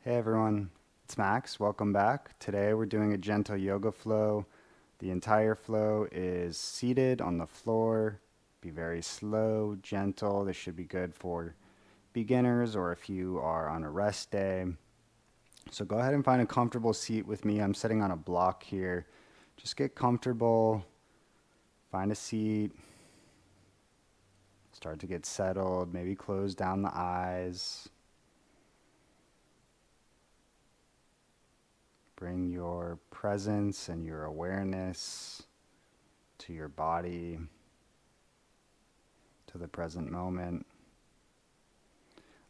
Hey everyone, it's Max. Welcome back. Today we're doing a gentle yoga flow. The entire flow is seated on the floor. Be very slow, gentle. This should be good for beginners or if you are on a rest day. So go ahead and find a comfortable seat with me. I'm sitting on a block here. Just get comfortable, find a seat, start to get settled, maybe close down the eyes. Bring your presence and your awareness to your body, to the present moment.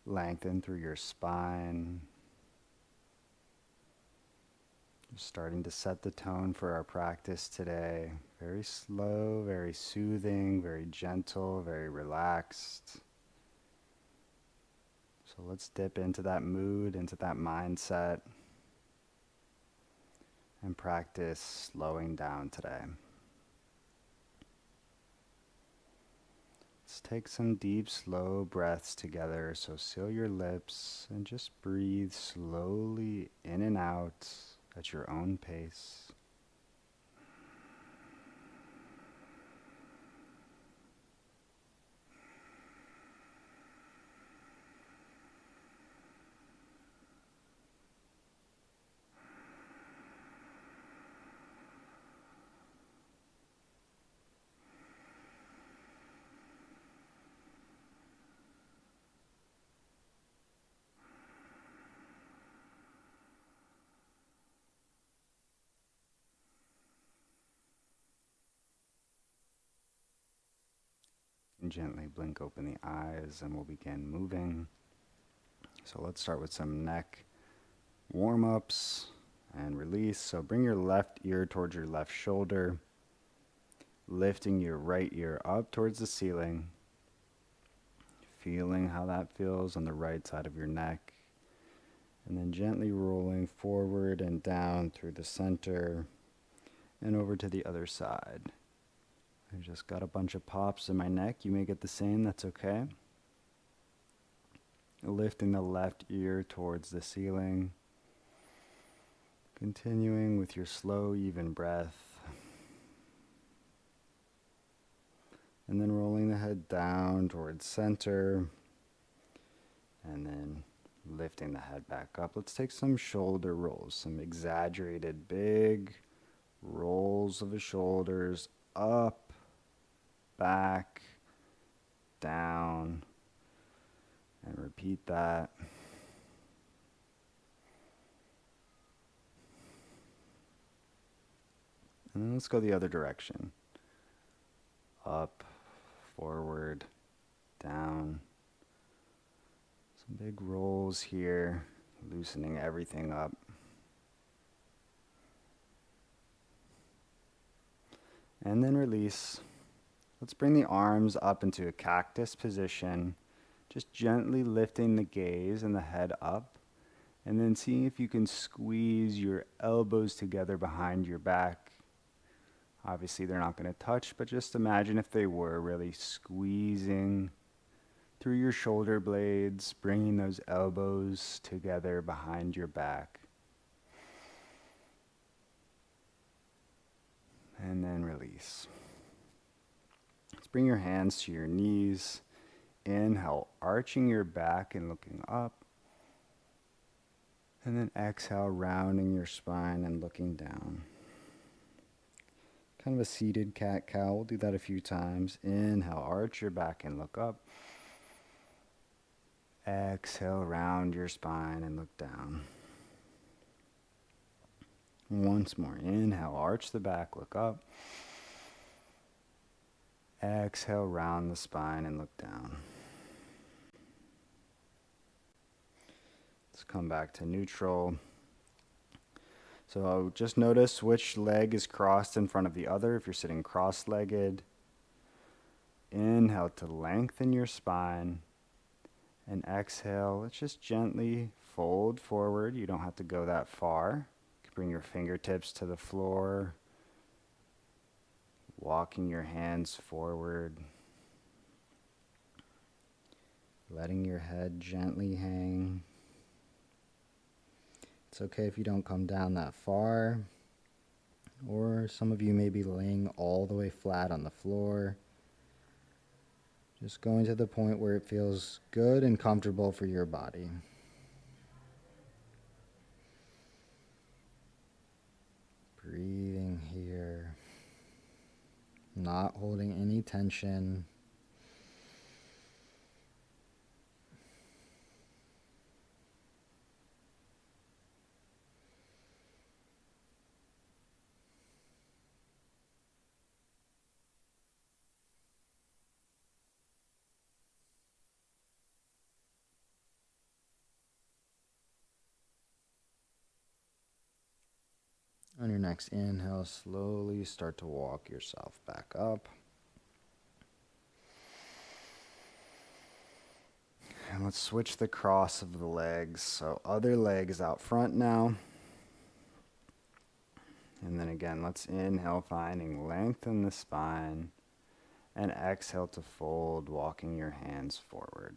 Lengthen through your spine. Starting to set the tone for our practice today. Very slow, very soothing, very gentle, very relaxed. So let's dip into that mood, into that mindset, and practice slowing down today. Let's take some deep, slow breaths together. So seal your lips and just breathe slowly in and out at your own pace. And gently blink open the eyes and we'll begin moving. So let's start with some neck warm-ups and release. So bring your left ear towards your left shoulder, lifting your right ear up towards the ceiling, feeling how that feels on the right side of your neck, and then gently rolling forward and down through the center and over to the other side. I just got a bunch of pops in my neck. You may get the same, that's okay. Lifting the left ear towards the ceiling. Continuing with your slow, even breath. And then rolling the head down towards center. And then lifting the head back up. Let's take some shoulder rolls, some exaggerated big rolls of the shoulders up, back, down, and repeat that. And then let's go the other direction. Up, forward, down. Some big rolls here, loosening everything up. And then release. Let's bring the arms up into a cactus position, just gently lifting the gaze and the head up, and then seeing if you can squeeze your elbows together behind your back. Obviously they're not going to touch, but just imagine if they were, really squeezing through your shoulder blades, bringing those elbows together behind your back. And then release. Let's bring your hands to your knees. Inhale, arching your back and looking up. And then exhale, rounding your spine and looking down. Kind of a seated cat-cow. We'll do that a few times. Inhale, arch your back and look up. Exhale, round your spine and look down. Once more. Inhale, arch the back, look up. Exhale, round the spine and look down. Let's come back to neutral. So just notice which leg is crossed in front of the other if you're sitting cross-legged. Inhale to lengthen your spine. And exhale, let's just gently fold forward. You don't have to go that far. You can bring your fingertips to the floor. Walking your hands forward. Letting your head gently hang. It's okay if you don't come down that far, or some of you may be laying all the way flat on the floor. Just going to the point where it feels good and comfortable for your body. Breathing here, not holding any tension. On your next inhale, slowly start to walk yourself back up. And let's switch the cross of the legs. So other leg is out front now. And then again, let's inhale, finding length in the spine. And exhale to fold, walking your hands forward.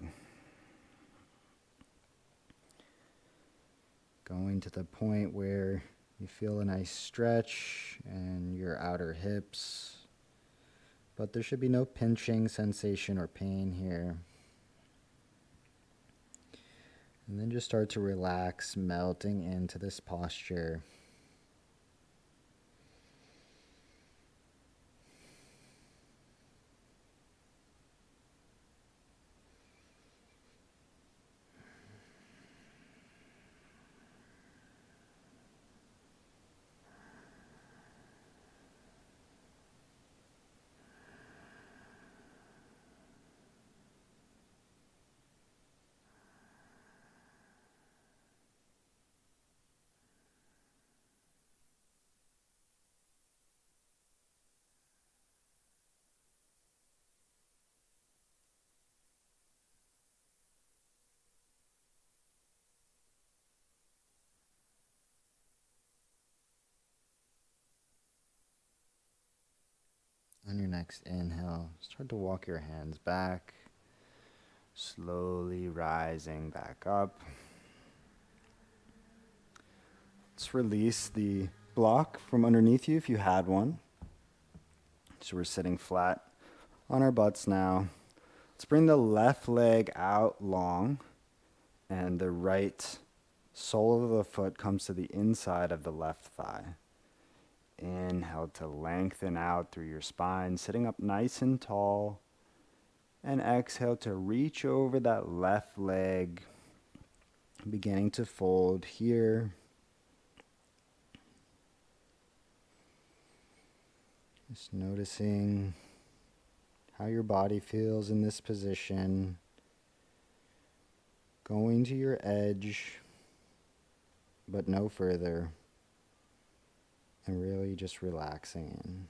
Going to the point where you feel a nice stretch in your outer hips, but there should be no pinching sensation or pain here. And then just start to relax, melting into this posture. On your next inhale, start to walk your hands back, slowly rising back up. Let's release the block from underneath you if you had one. So we're sitting flat on our butts now. Let's bring the left leg out long, and the right sole of the foot comes to the inside of the left thigh. Inhale to lengthen out through your spine, sitting up nice and tall. And exhale to reach over that left leg, beginning to fold here. Just noticing how your body feels in this position. Going to your edge, but no further. And really just relaxing in.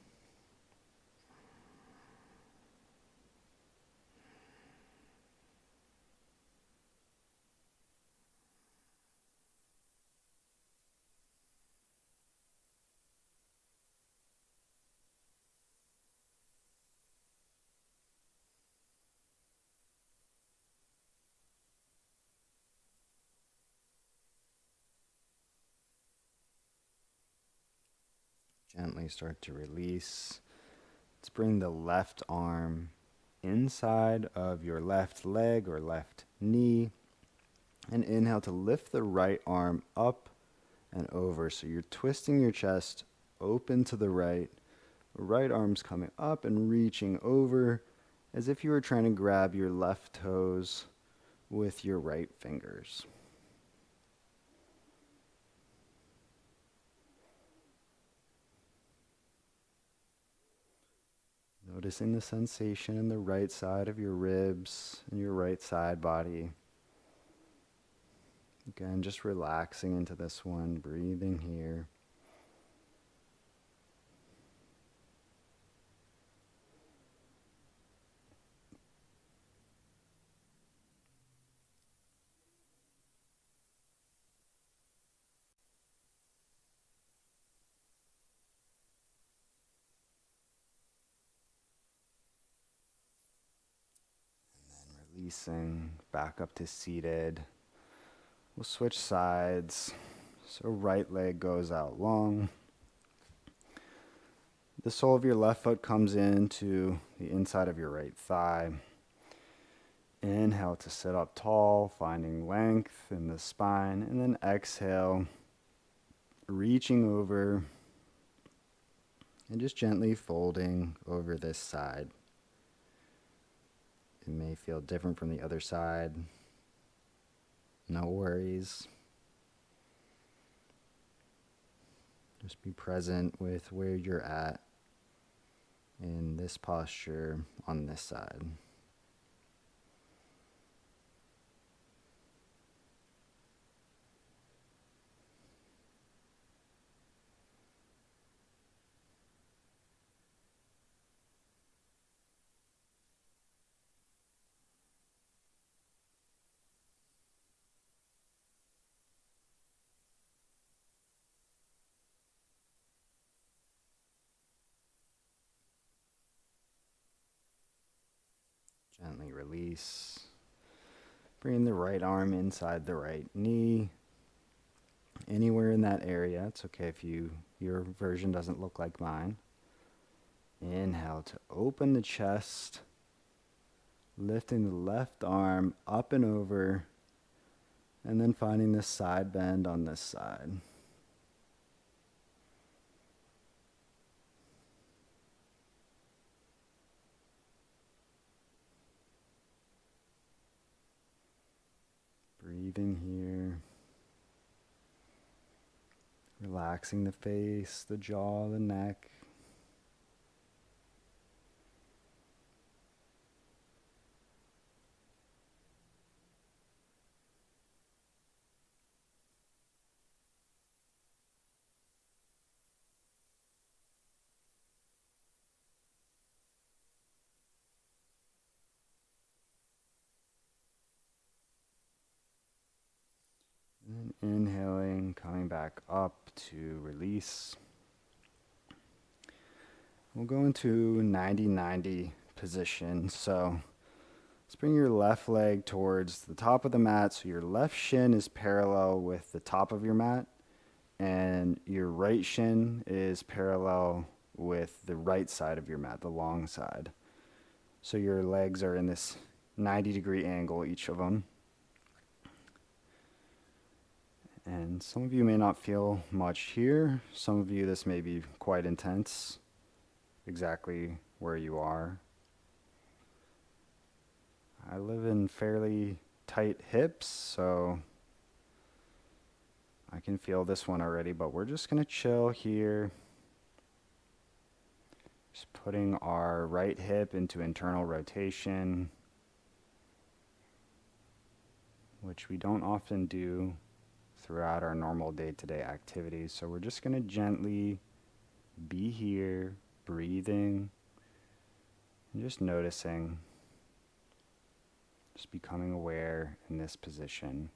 Gently start to release. Let's bring the left arm inside of your left leg or left knee. And inhale to lift the right arm up and over. So you're twisting your chest open to the right. Right arm's coming up and reaching over as if you were trying to grab your left toes with your right fingers. Noticing the sensation in the right side of your ribs and your right side body. Again, just relaxing into this one, breathing here. Releasing back up to seated. We'll switch sides. So right leg goes out long. The sole of your left foot comes into the inside of your right thigh. Inhale to sit up tall, finding length in the spine, and then exhale, reaching over and just gently folding over this side. It may feel different from the other side. No worries. Just be present with where you're at in this posture on this side. Gently release. Bring the right arm inside the right knee. Anywhere in that area. It's okay if your version doesn't look like mine. Inhale to open the chest. Lifting the left arm up and over. And then finding this side bend on this side. Breathing here. Relaxing the face, the jaw, the neck. And inhaling, coming back up to release. We'll go into 90-90 position. So let's bring your left leg towards the top of the mat. So your left shin is parallel with the top of your mat. And your right shin is parallel with the right side of your mat, the long side. So your legs are in this 90-degree angle, each of them. And some of you may not feel much here. Some of you, this may be quite intense, exactly where you are. I live in fairly tight hips, so I can feel this one already, but we're just going to chill here. Just putting our right hip into internal rotation, which we don't often do throughout our normal day-to-day activities. So we're just going to gently be here, breathing, and just noticing, just becoming aware in this position.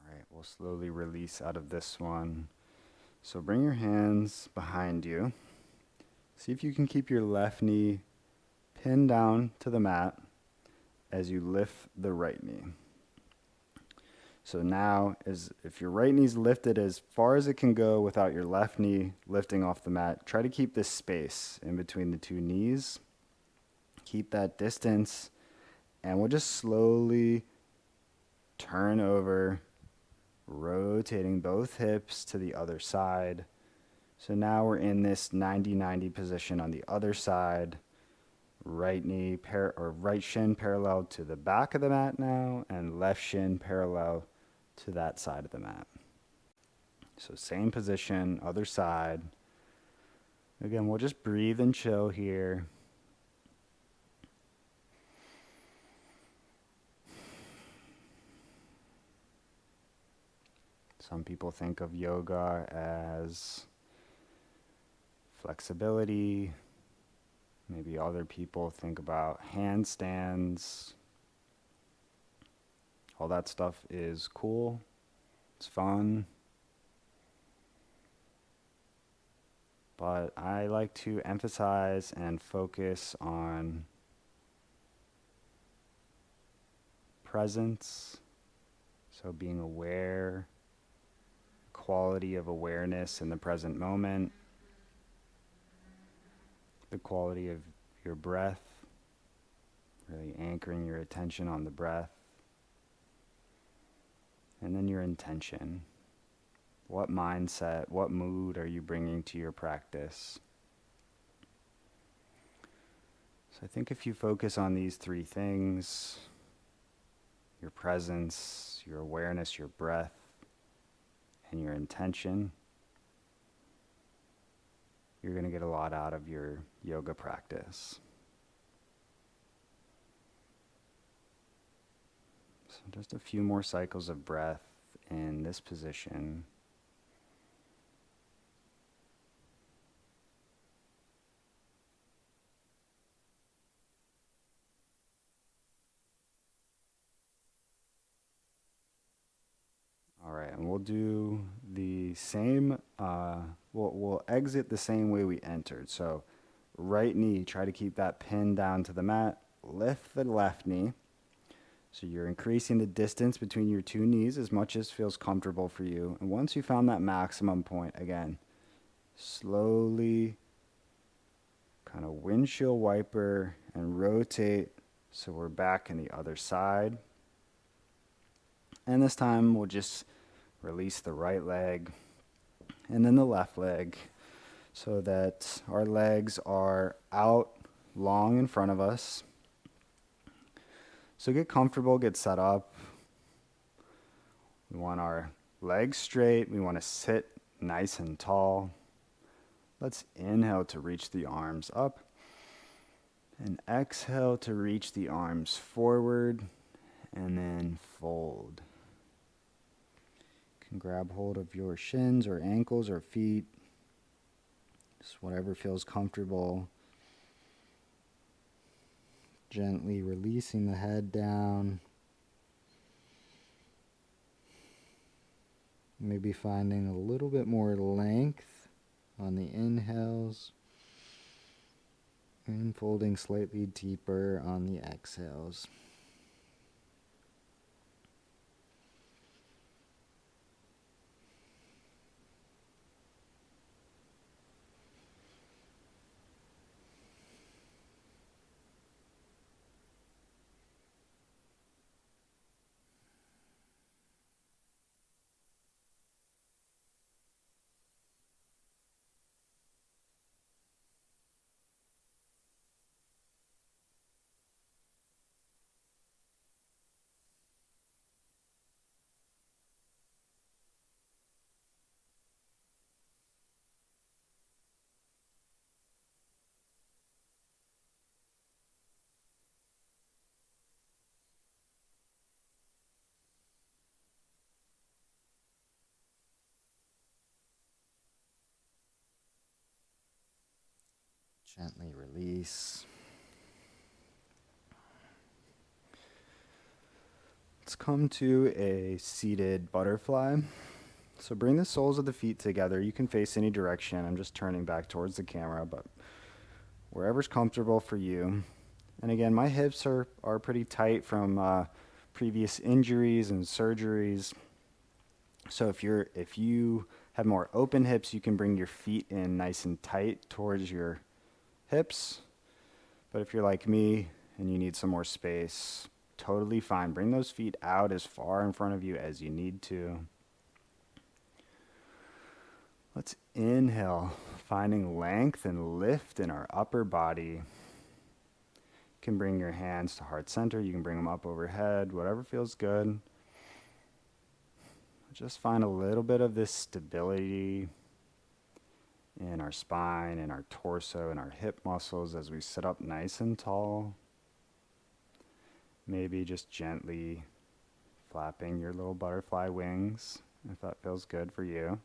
All right, we'll slowly release out of this one. So bring your hands behind you. See if you can keep your left knee pinned down to the mat as you lift the right knee. So now, if your right knee's lifted as far as it can go without your left knee lifting off the mat, try to keep this space in between the two knees. Keep that distance, and we'll just slowly turn over, rotating both hips to the other side. So now we're in this 90-90 position on the other side. right shin parallel to the back of the mat now, and left shin parallel to that side of the mat. So same position, other side. Again, we'll just breathe and chill here. Some people think of yoga as flexibility. Maybe other people think about handstands. All that stuff is cool. It's fun. But I like to emphasize and focus on presence. So being aware, quality of awareness in the present moment, the quality of your breath, really anchoring your attention on the breath, and then your intention. What mindset, what mood are you bringing to your practice? So I think if you focus on these three things, your presence, your awareness, your breath, and your intention, you're going to get a lot out of your yoga practice. So just a few more cycles of breath in this position. All right, and we'll do the same, we'll exit the same way we entered. So right knee, try to keep that pin down to the mat. Lift the left knee. So you're increasing the distance between your two knees as much as feels comfortable for you. And once you found that maximum point, again, slowly kind of windshield wiper and rotate so we're back in the other side. And this time we'll just release the right leg and then the left leg so that our legs are out long in front of us. So get comfortable, get set up. We want our legs straight. We want to sit nice and tall. Let's inhale to reach the arms up and exhale to reach the arms forward and then fold. You can grab hold of your shins or ankles or feet, just whatever feels comfortable. Gently releasing the head down. Maybe finding a little bit more length on the inhales and folding slightly deeper on the exhales. Gently release. Let's come to a seated butterfly. So bring the soles of the feet together. You can face any direction. I'm just turning back towards the camera, but wherever's comfortable for you. And again, my hips are pretty tight from previous injuries and surgeries. So if you have more open hips, you can bring your feet in nice and tight towards your hips. But if you're like me and you need some more space, totally fine. Bring those feet out as far in front of you as you need to. Let's inhale, finding length and lift in our upper body. can bring your hands to heart center. You can bring them up overhead, whatever feels good. Just find a little bit of this stability in our spine, in our torso, and our hip muscles as we sit up nice and tall. Maybe just gently flapping your little butterfly wings if that feels good for you.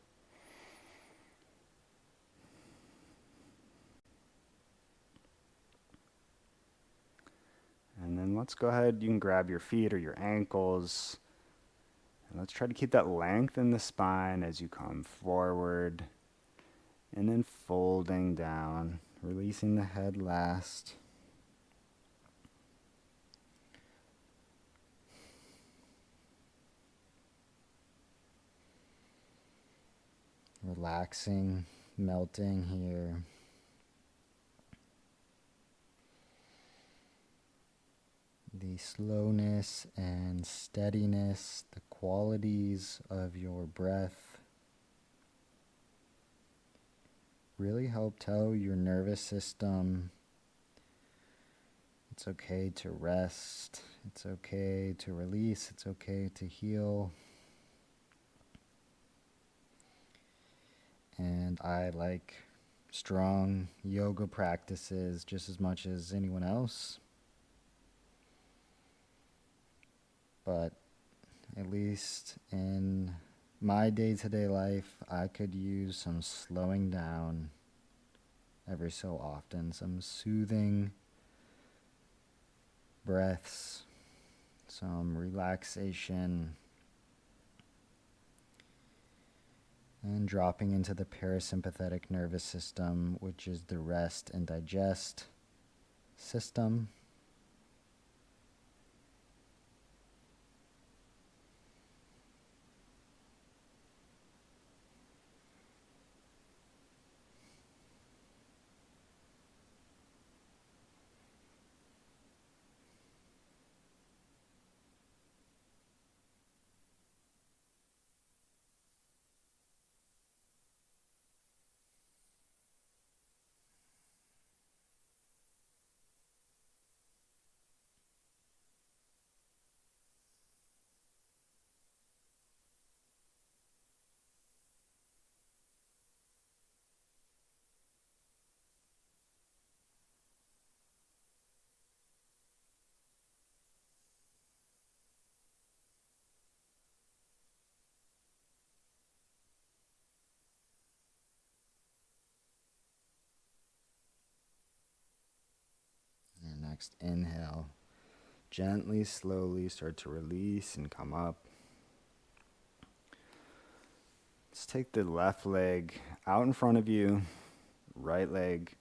And then let's go ahead, you can grab your feet or your ankles. And let's try to keep that length in the spine as you come forward. And then folding down, releasing the head last. Relaxing, melting here. The slowness and steadiness, the qualities of your breath really help tell your nervous system it's okay to rest, it's okay to release, it's okay to heal. And I like strong yoga practices just as much as anyone else. But at least in my day-to-day life, I could use some slowing down every so often, some soothing breaths, some relaxation, and dropping into the parasympathetic nervous system, which is the rest and digest system. And next inhale. Gently, slowly start to release and come up. Let's take the left leg out in front of you, right leg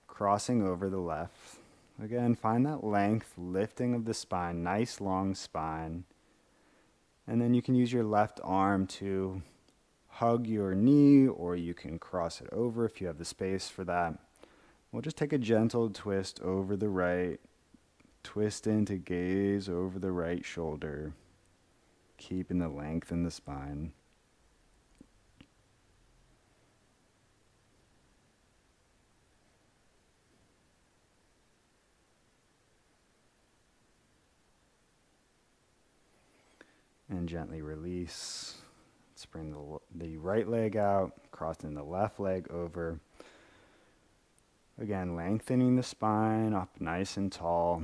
crossing over the left. Again, find that length, lifting of the spine, nice long spine. And then you can use your left arm to hug your knee, or you can cross it over if you have the space for that. We'll just take a gentle twist over the right, twist into gaze over the right shoulder, keeping the length in the spine. And gently release. Let's bring the right leg out, crossing the left leg over. Again, lengthening the spine up nice and tall.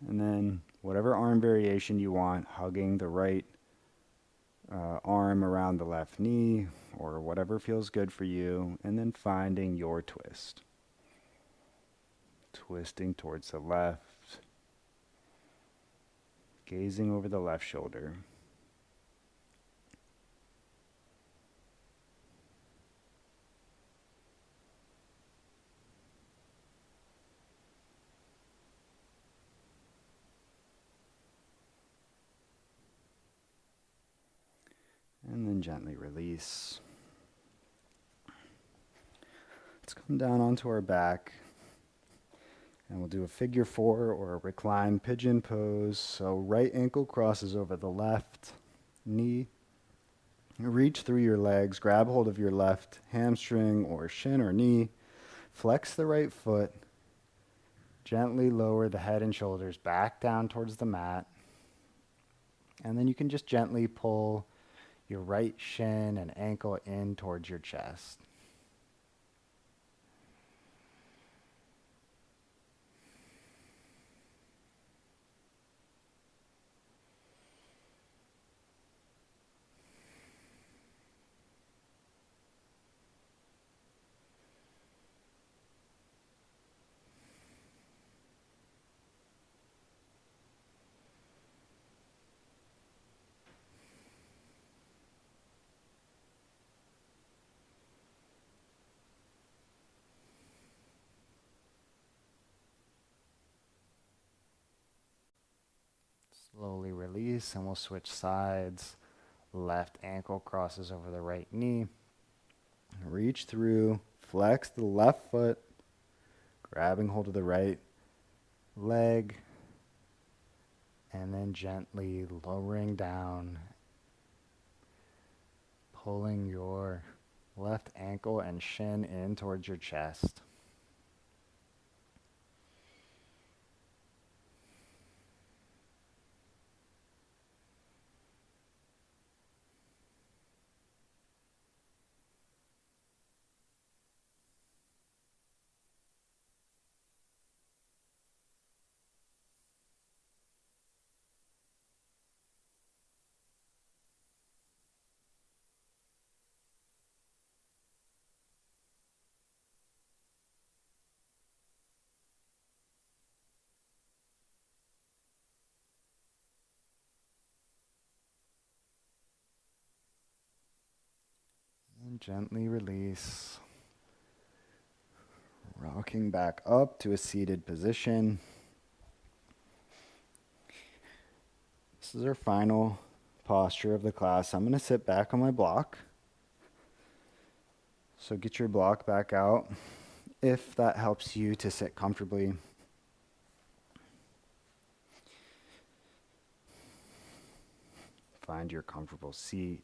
And then whatever arm variation you want, hugging the right arm around the left knee or whatever feels good for you. And then finding your twist. Twisting towards the left. Gazing over the left shoulder. And then gently release. Let's come down onto our back. And we'll do a figure 4 or a reclined pigeon pose. So right ankle crosses over the left knee. Reach through your legs, grab hold of your left hamstring or shin or knee. Flex the right foot. Gently lower the head and shoulders back down towards the mat. And then you can just gently pull your right shin and ankle in towards your chest. Slowly release and we'll switch sides. Left ankle crosses over the right knee. Reach through, flex the left foot, grabbing hold of the right leg, and then gently lowering down, pulling your left ankle and shin in towards your chest. And gently release, rocking back up to a seated position. This is our final posture of the class. I'm going to sit back on my block. So get your block back out if that helps you to sit comfortably. Find your comfortable seat.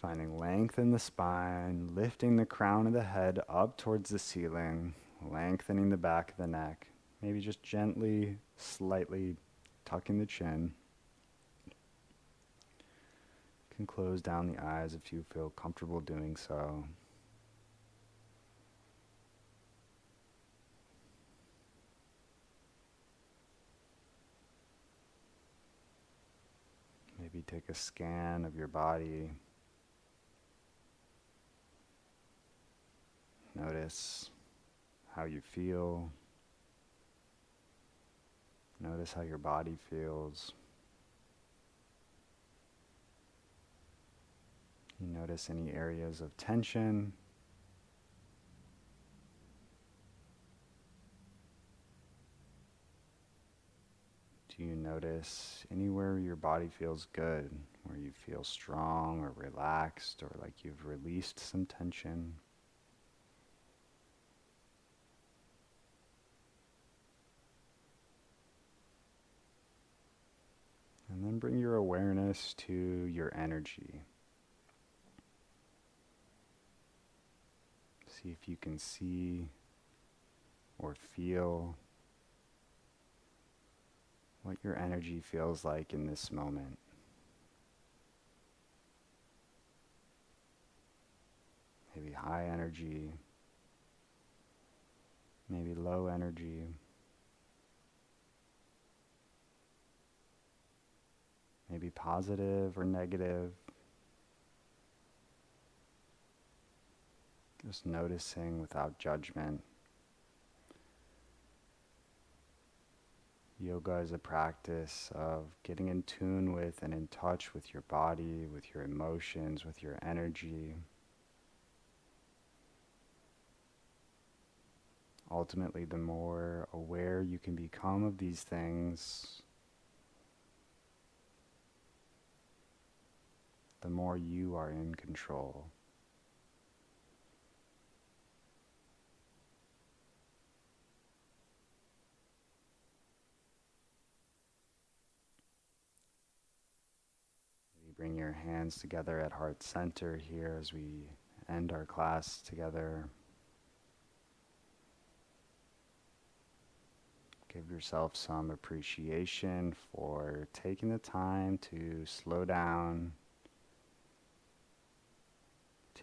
Finding length in the spine, lifting the crown of the head up towards the ceiling, lengthening the back of the neck. Maybe just gently, slightly tucking the chin. You can close down the eyes if you feel comfortable doing so. Maybe take a scan of your body. Notice how you feel. Notice how your body feels. You notice any areas of tension. Do you notice anywhere your body feels good, where you feel strong or relaxed or like you've released some tension? And then bring your awareness to your energy. See if you can see or feel what your energy feels like in this moment. Maybe high energy, maybe low energy. Maybe positive or negative. Just noticing without judgment. Yoga is a practice of getting in tune with and in touch with your body, with your emotions, with your energy. Ultimately, the more aware you can become of these things, the more you are in control. You bring your hands together at heart center here as we end our class together. Give yourself some appreciation for taking the time to slow down,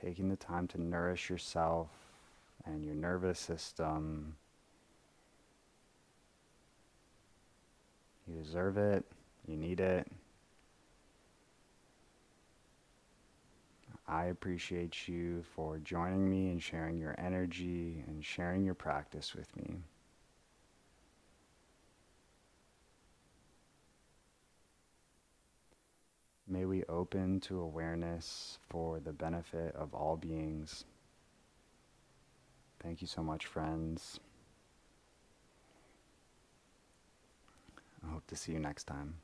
taking the time to nourish yourself and your nervous system. You deserve it. You need it. I appreciate you for joining me and sharing your energy and sharing your practice with me. May we open to awareness for the benefit of all beings. Thank you so much, friends. I hope to see you next time.